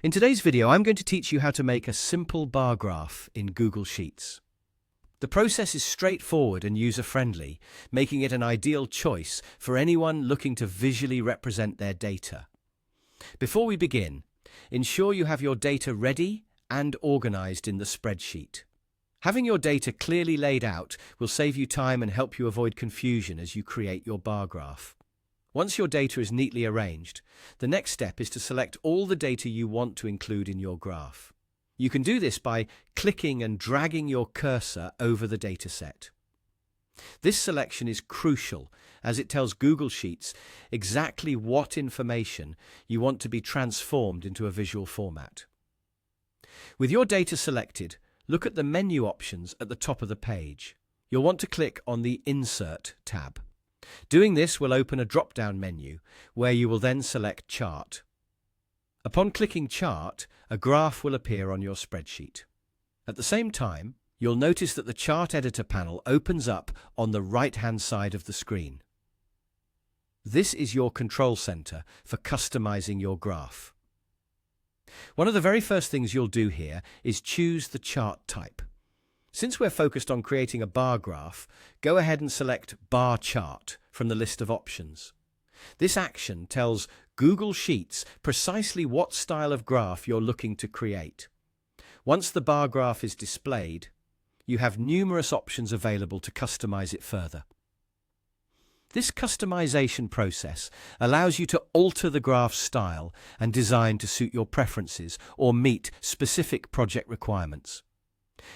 In today's video, I'm going to teach you how to make a simple bar graph in Google Sheets. The process is straightforward and user-friendly, making it an ideal choice for anyone looking to visually represent their data. Before we begin, ensure you have your data ready and organized in the spreadsheet. Having your data clearly laid out will save you time and help you avoid confusion as you create your bar graph. Once your data is neatly arranged, the next step is to select all the data you want to include in your graph. You can do this by clicking and dragging your cursor over the dataset. This selection is crucial as it tells Google Sheets exactly what information you want to be transformed into a visual format. With your data selected, look at the menu options at the top of the page. You'll want to click on the Insert tab. Doing this will open a drop-down menu where you will then select Chart. Upon clicking Chart, a graph will appear on your spreadsheet. At the same time, you'll notice that the Chart Editor panel opens up on the right-hand side of the screen. This is your control center for customizing your graph. One of the very first things you'll do here is choose the chart type. Since we're focused on creating a bar graph, go ahead and select Bar Chart from the list of options. This action tells Google Sheets precisely what style of graph you're looking to create. Once the bar graph is displayed, you have numerous options available to customize it further. This customization process allows you to alter the graph's style and design to suit your preferences or meet specific project requirements.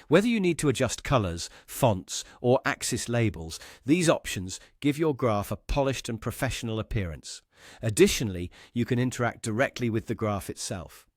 Whether you need to adjust colors, fonts, or axis labels, these options give your graph a polished and professional appearance. Additionally, you can interact directly with the graph itself.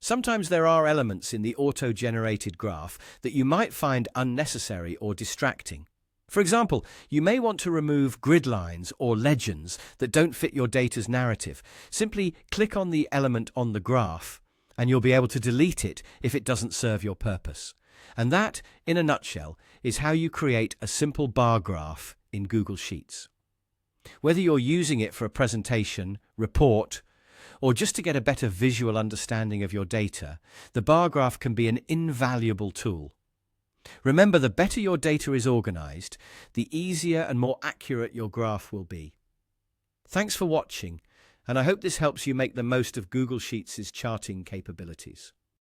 Sometimes there are elements in the auto-generated graph that you might find unnecessary or distracting. For example, you may want to remove grid lines or legends that don't fit your data's narrative. Simply click on the element on the graph, and you'll be able to delete it if it doesn't serve your purpose. And that, in a nutshell, is how you create a simple bar graph in Google Sheets. Whether you're using it for a presentation, report, or just to get a better visual understanding of your data, the bar graph can be an invaluable tool. Remember, the better your data is organized, the easier and more accurate your graph will be. Thanks for watching, and I hope this helps you make the most of Google Sheets' charting capabilities.